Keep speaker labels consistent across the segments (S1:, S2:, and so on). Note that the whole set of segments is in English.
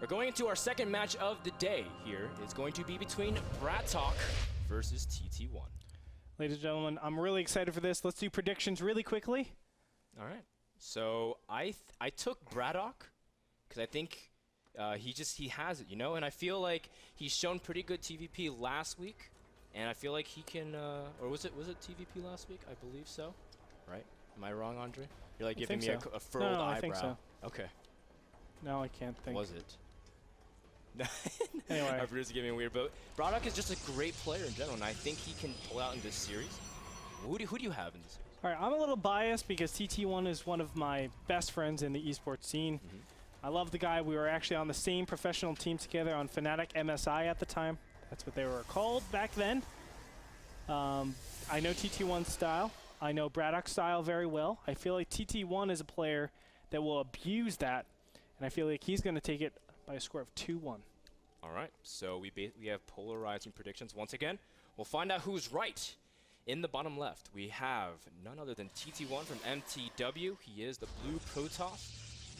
S1: We're going into our second match of the day here. It's going to be between Bratok versus TT1.
S2: Ladies and gentlemen, I'm really excited for this. Let's do predictions really quickly.
S1: All right. So I took Bratok because I think he has it, you know, and I feel like he's shown pretty good TVP last week, and I feel like he can. Or was it TVP last week? I believe so. Right? Am I wrong, Andre? You're like giving me
S2: so.
S1: a furrowed eyebrow.
S2: I think so.
S1: Okay.
S2: No, I can't think.
S1: Was it?
S2: Anyway.
S1: Our producer gave me a weird vote. Bratok is just a great player in general, and I think he can pull out in this series. Who do you have in this series?
S2: All right, I'm a little biased because TT1 is one of my best friends in the esports scene. I love the guy. We were actually on the same professional team together on Fnatic MSI at the time. That's what they were called back then. I know TT1's style. I know Bradok's style very well. I feel like TT1 is a player that will abuse that, and I feel like he's going to take it by a score of 2-1.
S1: All right, so we have polarizing predictions once again. We'll find out who's right. In the bottom left, we have none other than TT1 from MTW. He is the blue Protoss,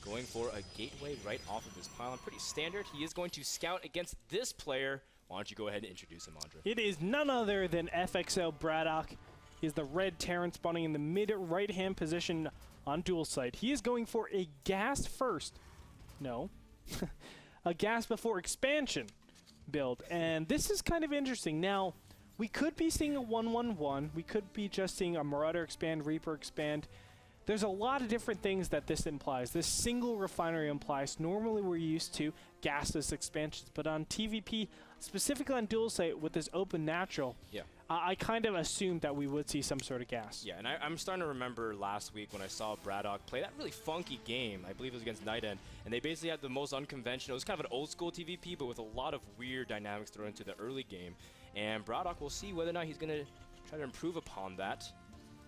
S1: going for a gateway right off of his pylon. Pretty standard. He is going to scout against this player. Why don't you go ahead and introduce him, Andre?
S2: It is none other than FXL Bratok. He is the red Terran spawning in the mid right-hand position on dual site. He is going for a gas first. No. A gas before expansion build. And this is kind of interesting. Now, we could be seeing a 1-1-1. We could be just seeing a Marauder expand, Reaper expand. There's a lot of different things that this implies. This single refinery implies. Normally we're used to gasless expansions, but on TVP, specifically on dual site with this open natural, I kind of assumed that we would see some sort of gas.
S1: Yeah, and I'm starting to remember last week when I saw Bratok play that really funky game. I believe it was against Night End, and they basically had the most unconventional. It was kind of an old school TVP, but with a lot of weird dynamics thrown into the early game. And Bratok, will see whether or not he's going to try to improve upon that.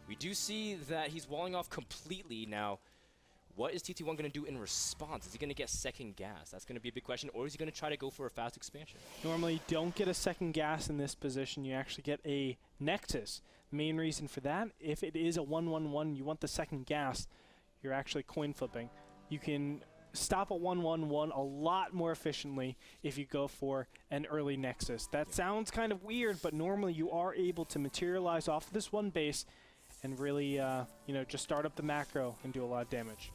S1: We do see that he's walling off completely now. What is TT1 going to do in response? Is he going to get second gas? That's going to be a big question. Or is he going to try to go for a fast expansion?
S2: Normally, you don't get a second gas in this position. You actually get a Nexus. Main reason for that, if it is a 1-1-1, you want the second gas, you're actually coin flipping. You can stop a 1-1-1 a lot more efficiently if you go for an early Nexus. That sounds kind of weird, but normally you are able to materialize off of this one base and really, just start up the macro and do a lot of damage.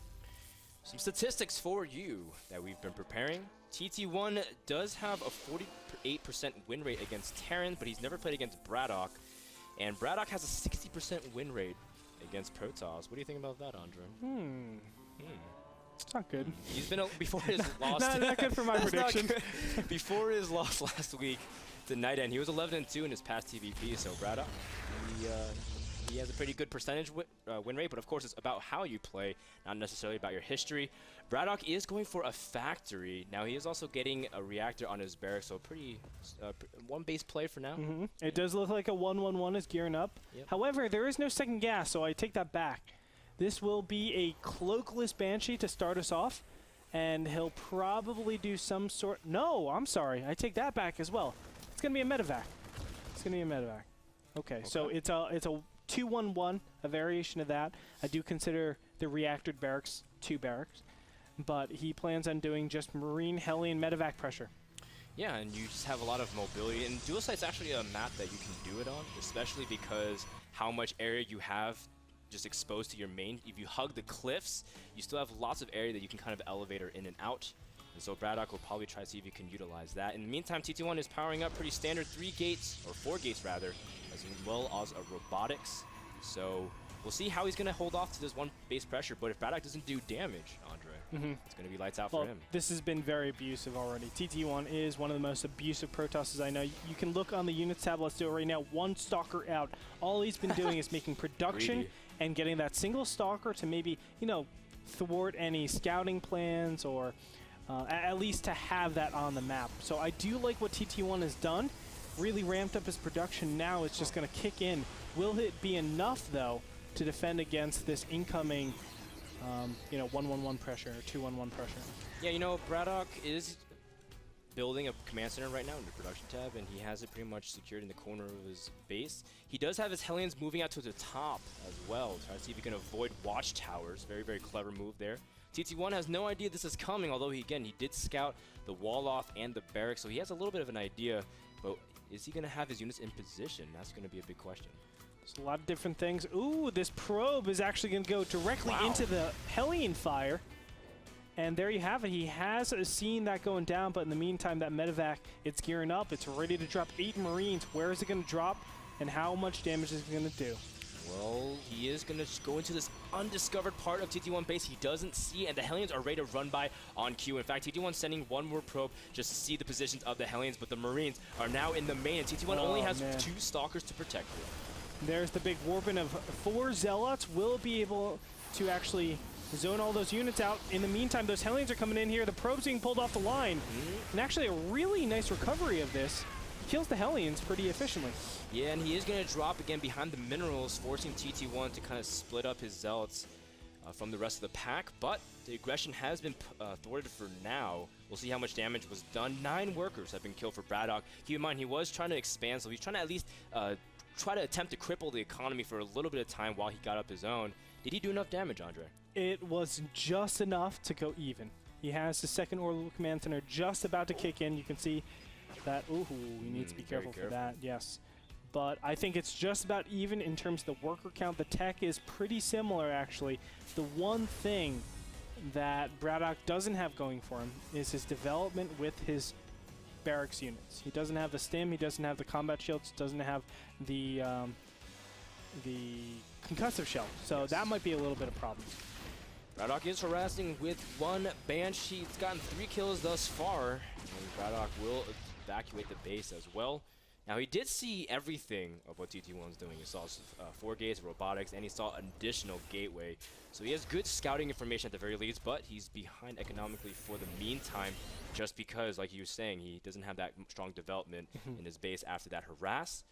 S1: Some statistics for you that we've been preparing. TT1 does have a 48% win rate against Terran, but he's never played against Bratok. And Bratok has a 60% win rate against Protoss. What do you think about that, Andre?
S2: It's not good.
S1: He's been, before his loss.
S2: Not good for my prediction.
S1: Before his loss last week to Night End, he was 11-2 in his past TVP, so Bratok, he has a pretty good percentage win rate, but of course it's about how you play, not necessarily about your history. Bratok is going for a factory. Now he is also getting a reactor on his barracks, so pretty one base play for now.
S2: It does look like a 1-1-1 is gearing up. However, there is no second gas, so I take that back. This will be a cloakless Banshee to start us off, and he'll probably do some sort... No, I'm sorry. I take that back as well. It's going to be a medevac. It's going to be a medevac. Okay, so it's a 2-1-1, a variation of that. I do consider the reactored barracks 2 barracks, but he plans on doing just Marine, Heli, and medevac pressure.
S1: Yeah, and you just have a lot of mobility, and dual site's actually a map that you can do it on, especially because how much area you have just exposed to your main. If you hug the cliffs, you still have lots of area that you can kind of elevate in and out. And so Bratok will probably try to see if he can utilize that. In the meantime, TT1 is powering up pretty standard 3 gates, or 4 gates rather, as well as a robotics. So we'll see how he's going to hold off to this one base pressure, but if Bratok doesn't do damage, Andre, it's going to be lights out for him.
S2: This has been very abusive already. TT1 is one of the most abusive Protosses I know. You can look on the units tab. Let's do it right now. 1 Stalker out. All he's been doing is making production and getting that single Stalker to maybe, thwart any scouting plans or at least to have that on the map. So I do like what TT1 has done. Really ramped up his production. Now it's just going to kick in. Will it be enough, though, to defend against this incoming, 1-1-1 pressure or 2-1-1 pressure?
S1: Yeah, Bratok is building a command center right now in the production tab, and he has it pretty much secured in the corner of his base. He does have his Hellions moving out to the top as well, trying to see if he can avoid watchtowers. Very, very clever move there. TT1 has no idea this is coming, although he did scout the wall off and the barracks, so he has a little bit of an idea, but is he going to have his units in position? That's going to be a big question.
S2: There's a lot of different things. Ooh, this probe is actually going to go directly into the Hellion fire. And there you have it. He has seen that going down, but in the meantime, that medevac, it's gearing up. It's ready to drop 8 Marines. Where is it going to drop, and how much damage is it going to do?
S1: Well, he is going to go into this undiscovered part of TT1 base he doesn't see, and the Hellions are ready to run by on cue. In fact, TT1 sending one more probe just to see the positions of the Hellions, but the Marines are now in the main, and TT1 only has 2 Stalkers to protect it.
S2: There's the big warping of 4 Zealots. Will be able to actually zone all those units out. In the meantime, those Hellions are coming in here. The probe's being pulled off the line. And actually a really nice recovery of this. He kills the Hellions pretty efficiently.
S1: Yeah, and he is going to drop again behind the minerals, forcing TT1 to kind of split up his Zealots from the rest of the pack. But the aggression has been thwarted for now. We'll see how much damage was done. 9 workers have been killed for Braddock. Keep in mind, he was trying to expand, so he's trying to at least try to attempt to cripple the economy for a little bit of time while he got up his own. Did he do enough damage, Andre?
S2: It was just enough to go even. He has the second orbital command center just about to kick in. You can see that, ooh, we need to be careful for that, yes. But I think it's just about even in terms of the worker count. The tech is pretty similar, actually. The one thing that Braddock doesn't have going for him is his development with his barracks units. He doesn't have the stim, he doesn't have the combat shields, doesn't have the concussive shell. So that might be a little bit of problem.
S1: Braddock is harassing with 1 Banshee. He's gotten 3 kills thus far, and Braddock will evacuate the base as well. Now, he did see everything of what TT1's doing. He saw 4 gates of robotics, and he saw an additional gateway. So he has good scouting information at the very least, but he's behind economically for the meantime, just because, like you were saying, he doesn't have that strong development in his base after that harass.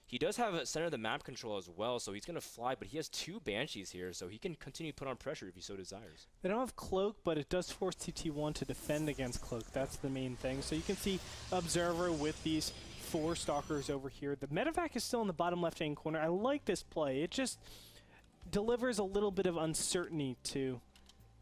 S1: He does have a center of the map control as well, so he's going to fly, but he has 2 Banshees here, so he can continue to put on pressure if he so desires.
S2: They don't have Cloak, but it does force TT1 to defend against Cloak. That's the main thing. So you can see Observer with these 4 Stalkers over here. The medevac is still in the bottom left-hand corner. I like this play. It just delivers a little bit of uncertainty to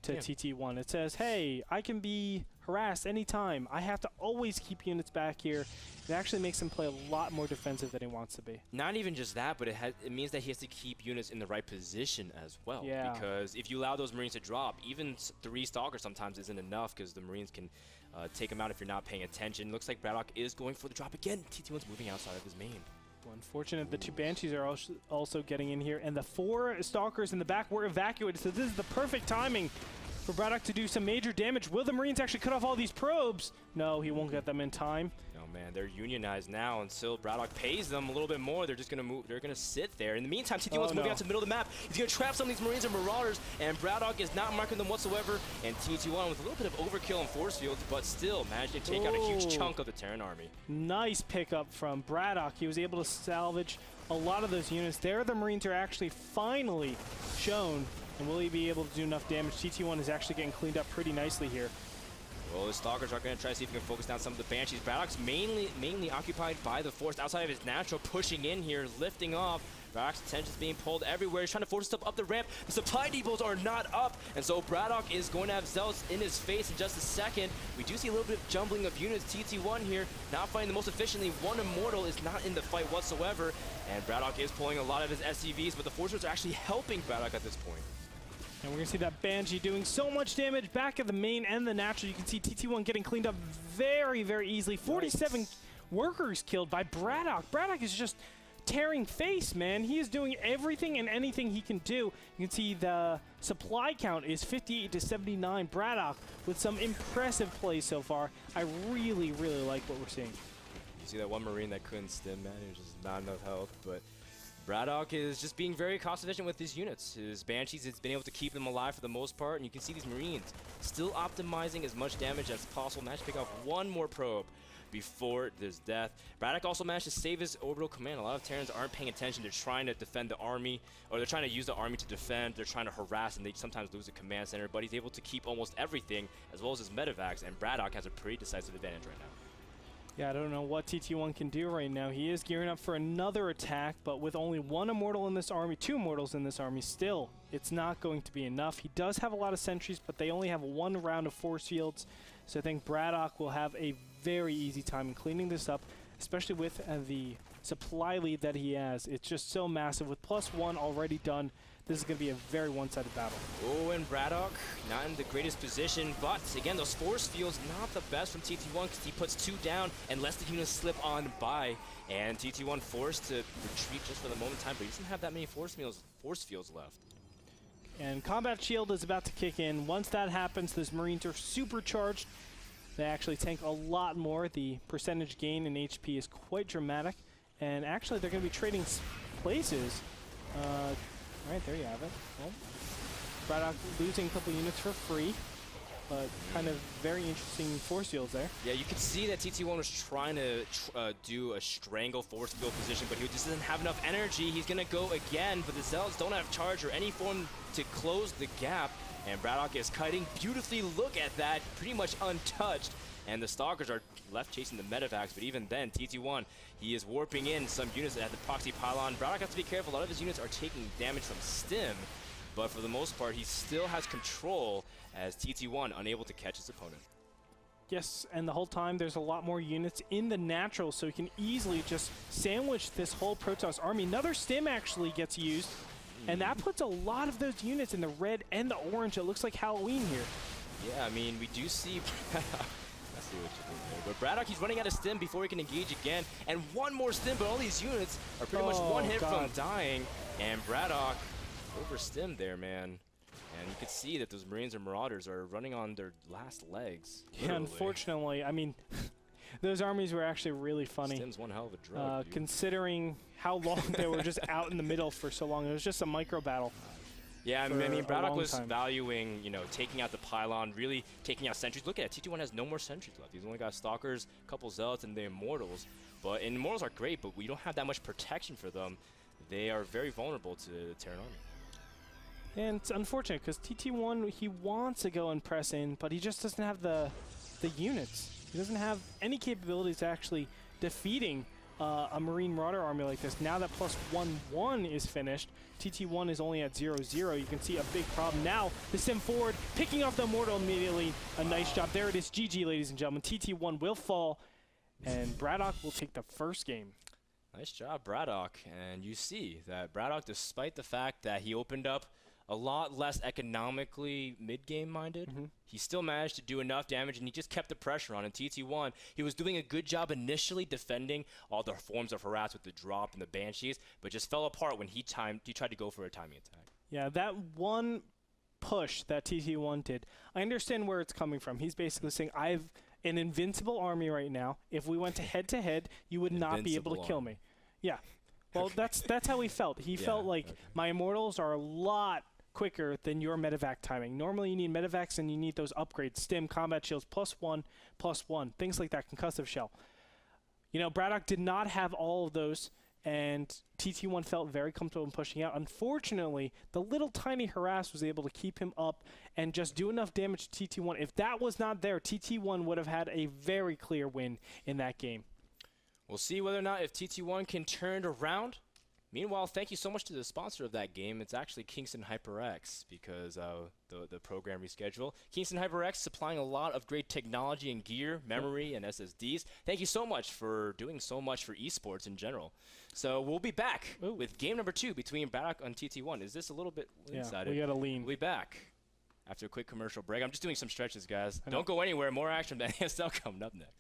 S2: TT1. It says, hey, I can be harassed anytime. I have to always keep units back here. It actually makes him play a lot more defensive than he wants to be.
S1: Not even just that, but it means that he has to keep units in the right position as well.
S2: Yeah.
S1: Because if you allow those Marines to drop, even 3 Stalkers sometimes isn't enough, because the Marines can take them out if you're not paying attention. Looks like Braddock is going for the drop again. TT1's moving outside of his main.
S2: Unfortunate, the 2 Banshees are also getting in here, and the 4 Stalkers in the back were evacuated, so this is the perfect timing for Braddock to do some major damage. Will the Marines actually cut off all these probes? No, he won't get them in time.
S1: Oh man, they're unionized now. Until Braddock pays them a little bit more, they're just gonna move. They're gonna sit there. In the meantime, TT1's moving out to the middle of the map. He's gonna trap some of these Marines and Marauders, and Braddock is not marking them whatsoever. And TT1 with a little bit of overkill on force fields, but still managed to take out a huge chunk of the Terran army.
S2: Nice pickup from Braddock. He was able to salvage a lot of those units. There, the Marines are actually finally shown. And will he be able to do enough damage? TT1 is actually getting cleaned up pretty nicely here.
S1: Well, the Stalkers are going to try to see if he can focus down some of the Banshees. Braddock's mainly occupied by the Force outside of his natural, pushing in here, lifting off. Braddock's attention is being pulled everywhere. He's trying to force stuff up the ramp. The supply depots are not up, and so Braddock is going to have Zealots in his face in just a second. We do see a little bit of jumbling of units. TT1 here not fighting the most efficiently. 1 Immortal is not in the fight whatsoever, and Braddock is pulling a lot of his SCVs, but the Forces are actually helping Braddock at this point.
S2: And we're going to see that Banshee doing so much damage back at the main and the natural. You can see TT1 getting cleaned up very, very easily. 47 workers killed by Braddock. Braddock is just tearing face, man. He is doing everything and anything he can do. You can see the supply count is 58 to 79. Braddock with some impressive plays so far. I really, really like what we're seeing.
S1: You see that 1 Marine that couldn't stim, man. It was just not enough health, but Braddock is just being very cost efficient with his units. His Banshees has been able to keep them alive for the most part, and you can see these Marines still optimizing as much damage as possible. Managed to pick off 1 more probe before his death. Braddock also managed to save his orbital command. A lot of Terrans aren't paying attention. They're trying to defend the army, or they're trying to use the army to defend. They're trying to harass, and they sometimes lose the command center, but he's able to keep almost everything, as well as his medevacs, and Braddock has a pretty decisive advantage right now.
S2: Yeah, I don't know what TT1 can do right now. He is gearing up for another attack, but with only one immortal in this army, two immortals in this army, still, it's not going to be enough. He does have a lot of sentries, but they only have one round of force fields, so I think Braddock will have a very easy time in cleaning this up, especially with the supply lead that he has. It's just so massive. With +1 already done, this is going to be a very one-sided battle.
S1: Oh, and Braddock not in the greatest position, but again, those force fields not the best from TT1 because he puts 2 down and lets the units slip on by. And TT1 forced to retreat just for the moment in time, but he doesn't have that many force fields left.
S2: And Combat Shield is about to kick in. Once that happens, those Marines are supercharged. They actually tank a lot more. The percentage gain in HP is quite dramatic. And actually, they're going to be trading places. Right, there you have it. Well, Braddock losing a couple units for free, but kind of very interesting force fields there.
S1: Yeah, you could see that TT1 was trying to do a strangle force field position, but he just doesn't have enough energy. He's going to go again, but the Zealots don't have charge or any form to close the gap, and Braddock is kiting beautifully. Look at that, pretty much untouched. And the Stalkers are left chasing the medevacs, but even then, TT1, he is warping in some units at the proxy pylon. Braddock has to be careful. A lot of his units are taking damage from stim, but for the most part, he still has control as TT1 unable to catch his opponent.
S2: Yes, and the whole time there's a lot more units in the natural, so he can easily just sandwich this whole Protoss army. Another stim actually gets used, and that puts a lot of those units in the red and the orange. It looks like Halloween here.
S1: Yeah, I mean, we do see... What you did there. But Braddock, he's running out of stim before he can engage again. And one more stim, but all these units are pretty much one hit from dying. And Braddock over stim there, man. And you can see that those Marines and Marauders are running on their last legs.
S2: Yeah, unfortunately. I mean, those armies were actually really funny.
S1: Stim's one hell of a drug,
S2: considering how long they were just out in the middle for so long. It was just a micro battle.
S1: Yeah, I mean, Braddock was valuing, you know, taking out the pylon, really taking out sentries. Look at it, TT1 has no more sentries left. He's only got Stalkers, a couple Zealots, and the Immortals. And Immortals are great, but we don't have that much protection for them. They are very vulnerable to the Terran army.
S2: And it's unfortunate, because TT1, he wants to go and press in, but he just doesn't have the units. He doesn't have any capabilities to actually defeating a Marine Marauder army like this. Now that +1/1 is finished, TT1 is only at 0-0. You can see a big problem. Now, the Sim forward, picking off the Immortal immediately. A nice job. There it is. GG, ladies and gentlemen. TT1 will fall, and Braddock will take the first game.
S1: Nice job, Braddock. And you see that Braddock, despite the fact that he opened up a lot less economically mid-game minded, he still managed to do enough damage, and he just kept the pressure on. In TT1, he was doing a good job initially defending all the forms of harass with the drop and the Banshees, but just fell apart when he tried to go for a timing attack.
S2: Yeah, that one push that TT1 did, I understand where it's coming from. He's basically saying, I have an invincible army right now. If we went head-to-head, you would not be able to kill me. Yeah. Well, that's how he felt. He felt like my Immortals are a lot quicker than your medevac timing. Normally you need medevacs and you need those upgrades. Stim, combat shields, +1/+1, things like that, concussive shell. You know, Braddock did not have all of those, and TT1 felt very comfortable in pushing out. Unfortunately, the little tiny harass was able to keep him up and just do enough damage to TT1. If that was not there, TT1 would have had a very clear win in that game.
S1: We'll see whether or not if TT1 can turn it around. Meanwhile, thank you so much to the sponsor of that game. It's actually Kingston HyperX, because the program reschedule. Kingston HyperX supplying a lot of great technology and gear, memory, and SSDs. Thank you so much for doing so much for esports in general. So we'll be back with game number 2 between Braddock and TT1. Is this a little bit inside?
S2: We got to lean.
S1: We'll be back after a quick commercial break. I'm just doing some stretches, guys. Don't go anywhere. More action than NASL coming up next.